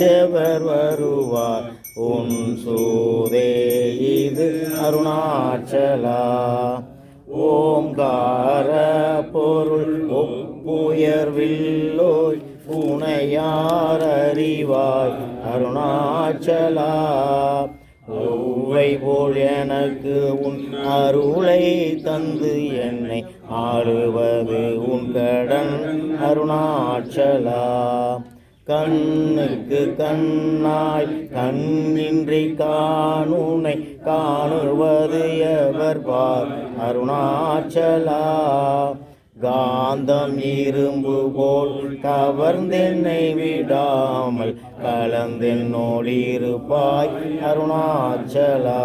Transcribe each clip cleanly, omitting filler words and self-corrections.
தேவர் வருவார் உன் சூதே இது அருணாச்சலா. ஓங்கார பொருள் ஒப்புயர்வில்லோய் புனையார் அறிவாய் அருணாச்சலா. ஒவ்வை போல் எனக்கு உன் அருளை தந்து என்னை ஆளுவது உன் கடன் அருணாச்சலா. கண்ணுக்கு கண்ணாய் கண்ணின்றி காணுனை காணுவது எவர் பார் அருணாச்சலா. காந்தம் இரும்பு போல் கவர்ந்தென்னை விடாமல் கலந்தென்னோடிருப்பாய் அருணாச்சலா.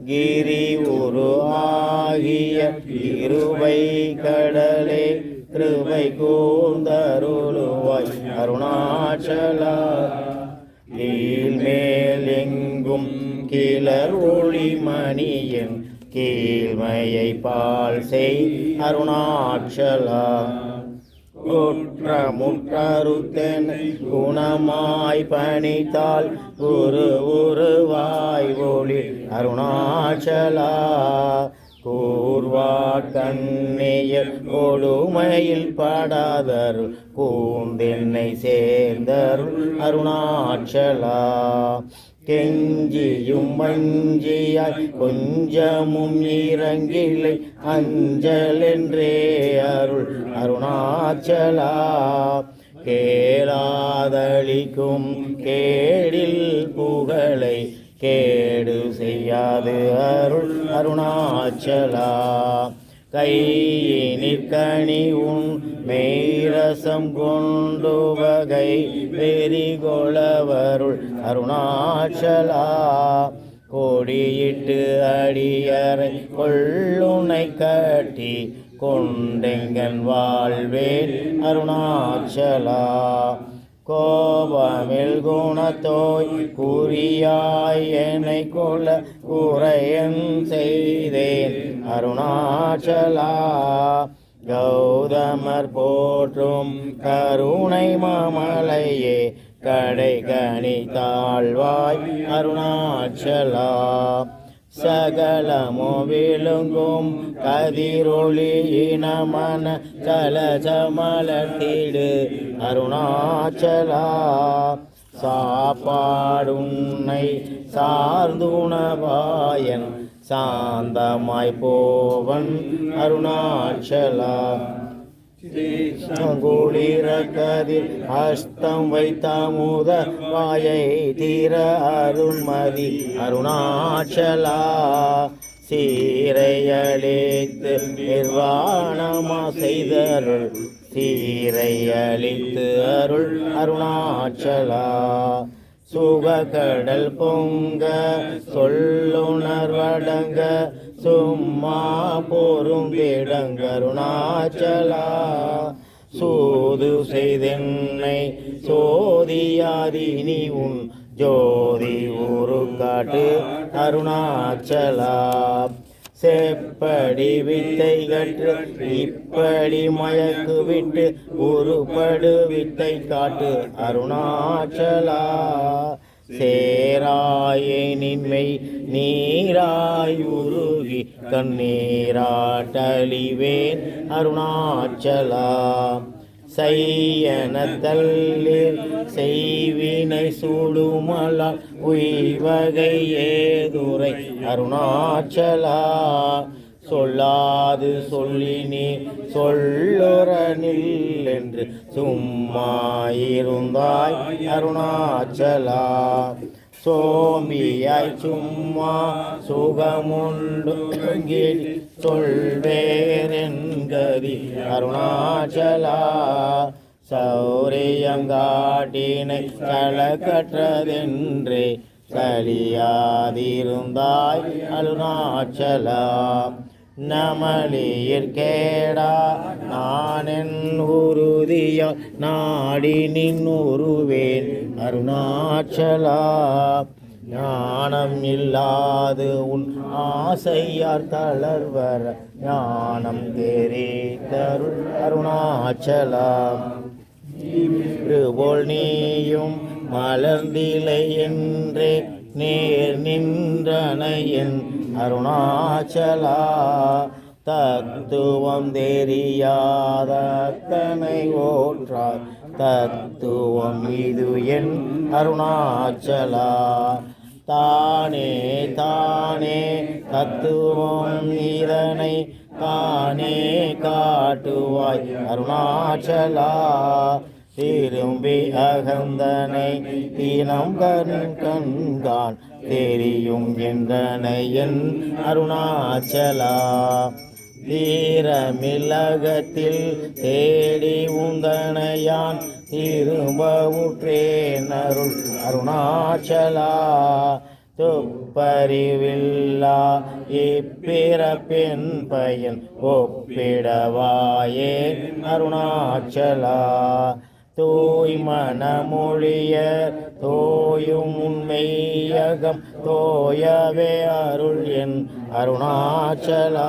கிரி உரு ஆகிய இருவை கடலே கிருபை கூர்ந்தருளுவாய் அருணாச்சலா. கீழ்மேல் எங்கும் கிளர் ஒளி மணியன் கீழ்மையை பால் செய் அருணாச்சலா. குற்றமுற்றறுத்தென் குணமாய் பணித்தால் குரு உருவாய் ஒளி அருணாச்சலா. கூர்வாட் கண்ணியர் கொடுமையில் படாதருள் கூந்தென்னை சேர்ந்தருள் அருணாச்சலா. கெஞ்சியும் வஞ்சியாய் கொஞ்சமும் இறங்கிலை அஞ்சலென்றே அருள் அருணாச்சலா. கேளாதளிக்கும் கேடில் புகழை கேடு செய்யாது அருள் அருணாச்சலா. கையினிற்கனி உன் மெய்ரசம் கொண்டு வகை வெறிகொளவருள் அருணாச்சலா. கொடியிட்டு அடியறை கொள்ளுனை கட்டி கொண்டெங்கன் வாழ்வேன் அருணாச்சலா. கோபமில் குணத்தோய் குறியாய் என்னை கொள்ள குறையன் செய்தேன் அருணாச்சலா. கௌதமர் போற்றும் கருணை மாமலையே கடை கனி தாழ்வாய் அருணாச்சலா. சகலமோ விழுங்கும் கதிரொளி இனமன சலசமலத்திடு அருணாச்சலா. சாப்பாடுன்னை சார்ந்துணவாயன் சாந்தமாய் போவன் அருணாச்சலா. குளிர கதிர் ஹஸ்தம் வைத்தமுத வாயை தீர அருள்மதி அருணாச்சலா. சீரையளித்து நிர்வாணமா செய்தருள் சீரையளித்து அருள் அருணாச்சலா. சுகக்கடல் பொங்க சொல்லுணர்வடங்க சும்மா போரும் வேடங்க அருணாச்சலா. சூது செய்தென்னை சோதியாதினி உன் ஜோதி ஊரு காட்டு அருணாச்சலா. செப்படி வித்தை கற்று இப்படி மயக்கு விட்டு உருப்படு வித்தை காட்டு அருணாச்சலா. சேராயே நின்மை நீராய் உருகி கண்ணீராட்டழிவேன் அருணாச்சலா. செய்யனத்தல்லில் செய்வினை சூடுமலால் உய்வகை ஏதுரை அருணாச்சலா. சொல்லாது சொல்லினே சொல்லுறனில் என்று சும்மாயிருந்தாய் அருணாச்சலா. சோம்பியாய் சும்மா சுகமுண்டு சொல்வேரென்கதி அருணாச்சலா. சௌரியங்காட்டினை கலக்கற்றதென்றே சலியாதிருந்தாய் அருணாச்சலா. நமலியிற் கேடா நானென் உறுதியால் நாடி நின்னுருவேன் அருணாச்சலா. ஞானம் இல்லாது உன் ஆசையார் தளர்வர ஞானம் தெரித்தருள் அருணாச்சலா. போல் நீயும் மலர்ந்திலை என்றே நேர் நின்றனையன் அருணாச்சலா. தத்துவம் தெரியாதனை ஓற்றாய் தத்துவம் இது என் அருணாச்சலா. தானே தானே தத்துவம் இதனை தானே காட்டுவாய் அருணாச்சலா. திரும்பி அகந்தனை தினம் கண்கான் தெரியும் என்றனை என் அருணாச்சலா. தீரமில்லகத்தில் தேடி உந்தனையான் திரும்ப உற்றேன் அருள் அருணாச்சலா. துப்பறிவில்லா இப்பிறப்பெண் பயன் ஒப்பிடவாயே அருணாச்சலா. தூய் மனமொழிய தோயும் உண்மையகம் தோயவே அருள் என் அருணாச்சலா.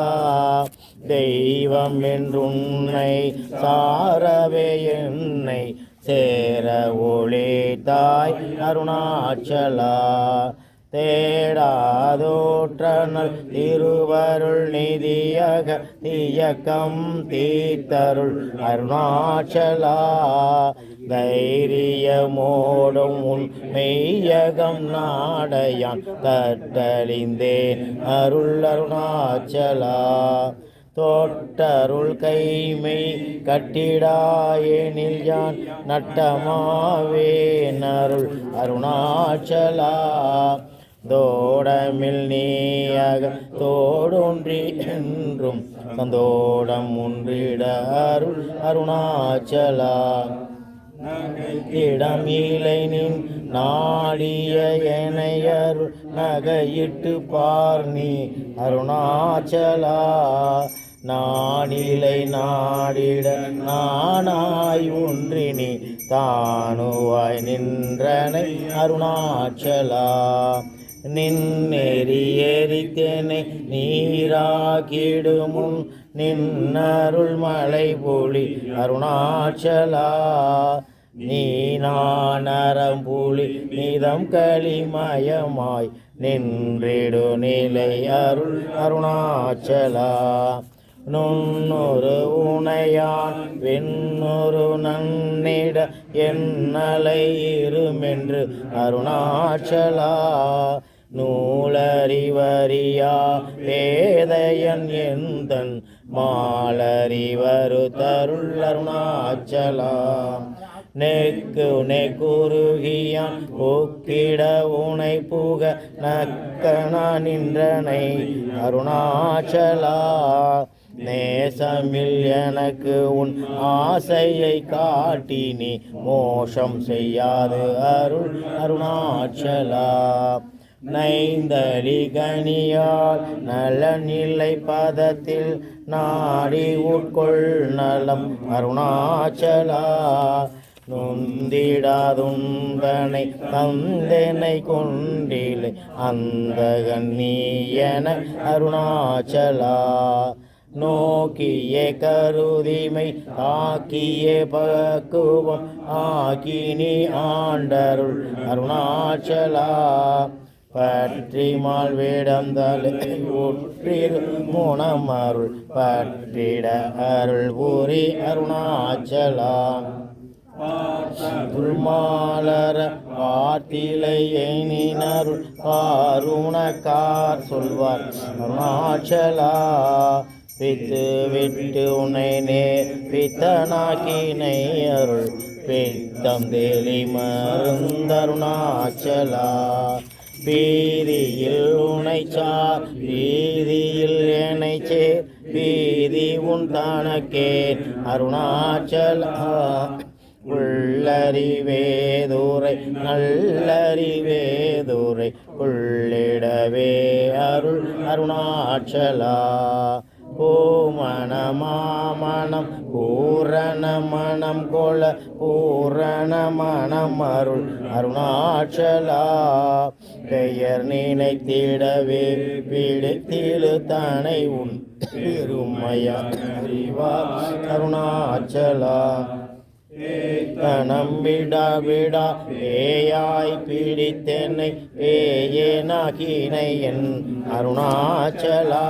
தெய்வம் என்றுன்னை சாரவே என்னை சேர ஒளித்தாய் அருணாச்சலா. தேடாதோற்றனல் திருவருள் நிதியக தியக்கம் தீத்தருள் அருணாச்சலா. தைரியமோடும் உன் மெய்யகம் நாடையான் தட்டழிந்தேன் அருள் அருணாச்சலா. தோட்டருள் கைமை கட்டிடாயெனில் யான் நட்டமாவேன் அருள் அருணாச்சலா. தோடமில் நீயக தோடொன்றி என்றும் சந்தோடம் ஒன்றிட அருள் அருணாச்சலா. இடமிலை நின் நாடிய எனையருள் நகையிட்டு பார் நீ அருணாச்சலா. நாடிலை நாடிட நானாய் ஒன்றினி தானுவாய் நின்றனை அருணாச்சலா. நின்னெறி எரித்தனை நீராகிடுமுன் நின்னருள் மலை பொழி அருணாச்சலா. நீ நானரம்புலி நிதம் களிமயமாய் நின்றிடு நிலை அருள் அருணாச்சலா. நுண்ணொரு உனையான் வெண்ணொரு நன்னிட என்னலை இருமென்று அருணாச்சலா. நூலறிவறியா வேதையன் எந்தன் மாலறிவரு தருள் அருணாச்சலா. நெக்கு நெக்குருகியான் ஒக்கிட உனை புக நக்கண நின்றனை அருணாச்சலா. நேசமில் எனக்கு உன் ஆசையை காட்டி நீ மோசம் செய்யாது அருள் அருணாச்சலா. நைந்தளி கனியால் நலநிலை பதத்தில் நாடி உட்கொள் நலம் அருணாச்சலா. நொந்திடாதுந்தனை தந்தனை கொண்டிலை அந்த கண்ணியன அருணாச்சலா. நோக்கிய கருதிமை ஆக்கிய பக்குவம் ஆக்கினி ஆண்டருள் அருணாச்சலா. பற்றிமால் வேடந்தலை ஒற்றிரு முனம் அருள் பற்றிட அருள் பூரி அருணாச்சலா. துல்மாலர பாத்திலை எனினருள் பாருணக்கார் சொல்வார் அருணாச்சலா. பித்து விட்டு உனை நே பித்தனாக்கினை அருள் பித்தம் தெளி மருந்தருணாச்சலா. பீதியில் உனை சார் பீதியில் என்னை சேர் பீதி உன் தனக்கே அருணாச்சலா. உள்ளறிவேதுரை நல்லறிவேதுரை உள்ளிடவே அருள் அருணாச்சலா. பூமணமாமணம் பூரண மணம் கொள பூரண மணம் அருள் அருணாச்சலா. பெயர் நினைத்திடவே பிடித்திழு தனை உன் பெருமையா அறிவார் அருணாச்சலா. கணம் விடா பேயாய் பிடித்தென்னை பேயேனாகினை என் அருணாச்சலா.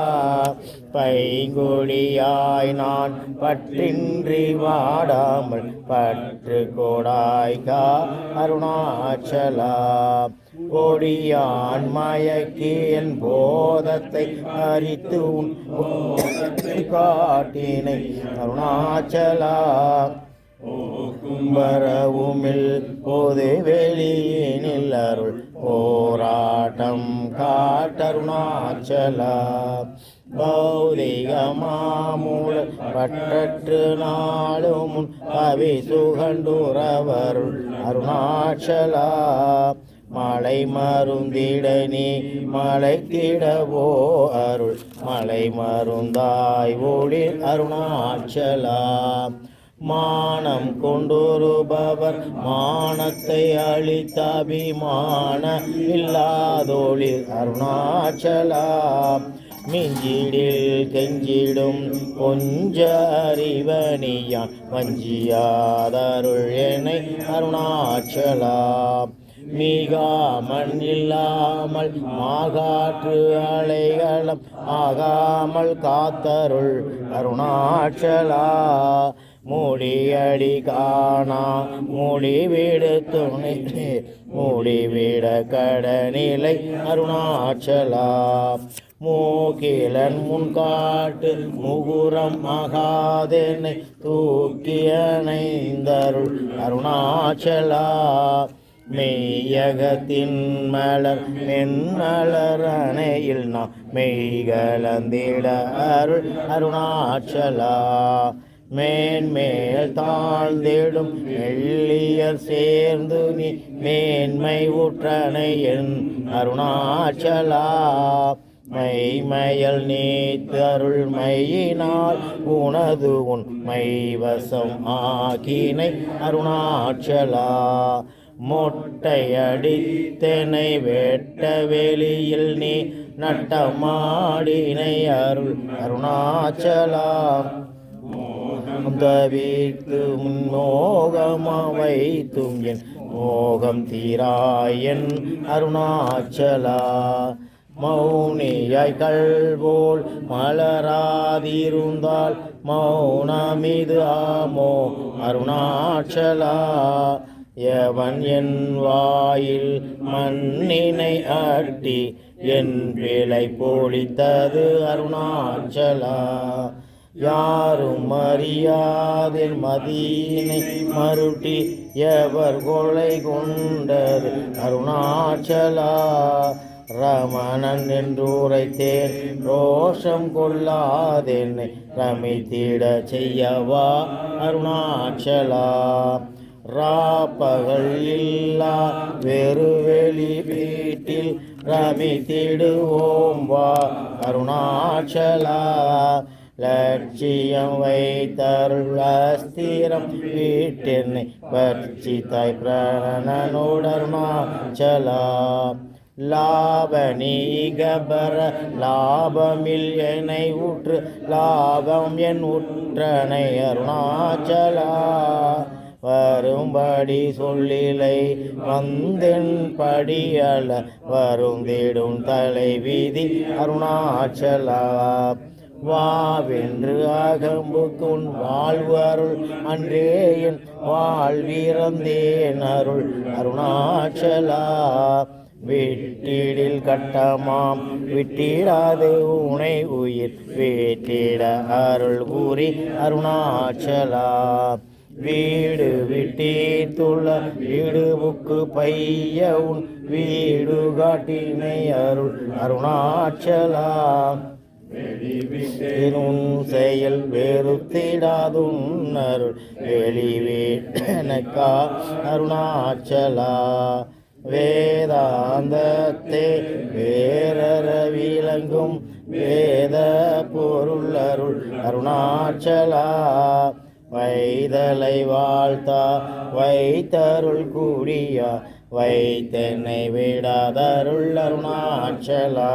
பைங்கொடியாய் நான் பற்றின்றி வாடாமல் பற்று கோடாய்கா அருணாச்சலா. கொடியான் மயக்கி என் போதத்தை அறித்து உன் காட்டினை அருணாச்சலா. வரவுமில் பொது வெளியினில் அருள் போராட்டம் காட்டருணாச்சலா. பௌதிக மாமூல பற்றற்று நாளும் முன் கவி சுகண்டுறவருள் அருணாச்சலா. மலை மருந்திட நீ மலைத்திடவோ அருள் மலை மருந்தாய் ஒளி அருணாச்சலா. மானம் கொண்டொருபவர் மானத்தை அளித்தபிமான இல்லாதொளி அருணாச்சலா. மிஞ்சிடில் கெஞ்சிடும் கொஞ்ச அறிவனியான் வஞ்சியாதருள் என்னை அருணாச்சலா. மீகாமன் இல்லாமல் மாகாற்று அலைகளம் ஆகாமல் காத்தருள் அருணாச்சலா. மூடியடி காணா மூடிவிடு துணை மூடிவிட கடனிலை அருணாச்சலா. மூக்கிலன் முன்காட்டு முகுரம் மகாதென்னை தூக்கியணைந்தருள் அருணாச்சலா. மெய்யகத்தின் மலர் மென்மலர் அணையில் நாம் மெய்கலந்திட அருள் அருணாச்சலா. மேன்மேல் தாழ்ந்திடும் மெல்லியர் சேர்ந்து நீ மேன்மை ஊற்றனை என் அருணாச்சலா. மைமயல் நீத்தருள் மையினால் உனது உன் மைவசம் ஆகினை அருணாச்சலா. மொட்டையடித்தனை வெட்ட வெளியில் நீ நட்டமாடினை அருள் அருணாச்சலா. தவித்து முன்னோகமா வைத்தும் என் மோகம் தீராயன் அருணாச்சலா. மௌனியாய் கல்போல் மலராதிருந்தால் மௌனமிது ஆமோ அருணாச்சலா. எவன் என் வாயில் மண்ணினை அட்டி என் பிழை பொழித்தது அருணாச்சலா. யாரும் அறியாதில் மதீனை மருட்டி எவர் கொலை கொண்டது அருணாச்சலா. ரமணன் என்றுரைத்தேன் ரோஷம் கொள்ளாதென்னை ரமித்திட செய்யவா அருணாச்சலா. ராப்பகல் இல்லா வெறுவெளி வீட்டில் ரமித்திடுவோம் வா அருணாச்சலா. லட்சியம் வைத்தருள் அஸ்திரம் வீட்டென்னை பட்சித்தாய் பிரணனோடு அருணாச்சலா. லாபநீகபர லாபமில் என்னை ஊற்று லாபம் என் உற்றனை அருணாச்சலா. வரும்படி சொல்லிலை வந்தென் படியல வருந்திடும் தலைவிதி அருணாச்சலா. வாவென்று அகம்புக்குன் வாழ்வருள் அன்றே என் வாழ்விறந்தேன் அருள் அருணாச்சலா. விட்டிடில் கட்டமாம் விட்டிடாது உனை உயிர் வீட்டிட அருள் கூறி அருணாச்சலா. வீடு விட்டீத்துள்ள வீடுபுக்கு பைய உன் வீடு காட்டினை அருள் அருணாச்சலா. உன் செயல் வெறுத்திடாதுன் அருள் வெளிவேட்டனக்கா அருணாச்சலா. வேதாந்தத்தே வேறற விளங்கும் வேத பொருள் அருள் அருணாச்சலா. வைதலை வாழ்த்தா வைத்தருள் கூடியா வைத்தென்னை விடாதருள் அருணாச்சலா.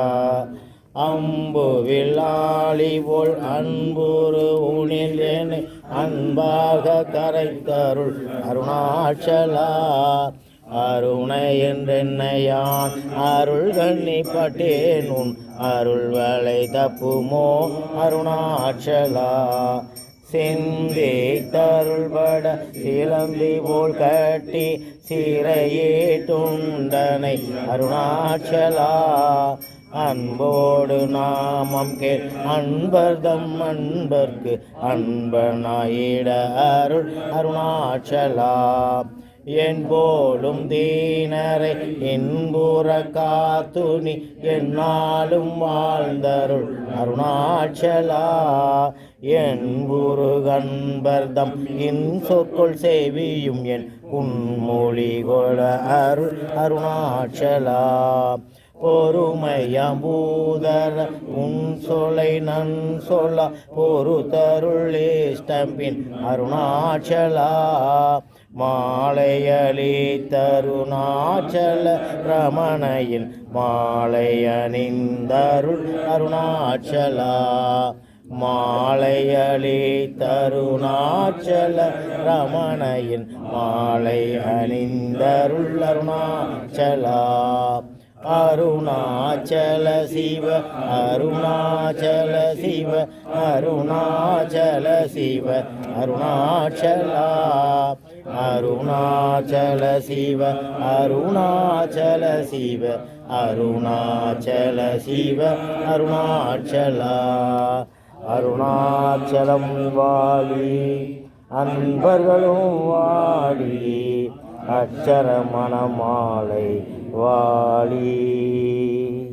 அம்பு வில்லாளி போல் அன்புரு உணில் என்னை அன்பாக கரைத்தருள் அருணாச்சலா. அருணை என்றென்னையான் அருள் கண்ணிப்பட்டேன் உன் அருள் வளை தப்புமோ அருணாச்சலா. சிந்தி தருள்பட சிலம்பி போல் கட்டி சீரையேட்டுண்டனை அருணாச்சலா. அன்போடு நாமம் கேள் அன்பர்தம் அன்பர்க்கு அன்பனாயிட அருள் அருணாச்சலா. என்போலும் தீனரை இன்புற காத்துணி என்னாலும் வாழ்ந்தருள் அருணாச்சலா. என்புரு கண்பர்தம் இன்சொற்கொள் சேவியும் என் உன்மொழி கொள அருள் அருணாச்சலா. பொறுமையம்பூதர உன் சொலை நன் சொல்ல பொறுத்தருளேஷ்டம்பின் அருணாச்சலா. மாலையளி தருணாச்சல ரமணையின் மாலை அணிந்தருள் அருணாச்சலா. மாலையளி தருணாச்சல ரமணையின் மாலை அணிந்தருள் அருணாச்சலா. அருணாச்சல சிவ அருணாச்சல சிவ அருணாச்சல சிவ அருணாச்சலா. அருணாச்சல சிவ அருணாச்சல சிவ அருணாச்சல சிவ அருணாச்சலா. அருணாச்சலம் வாழி அன்பர்களும் வாழி அச்சர மணமாலை வாழி.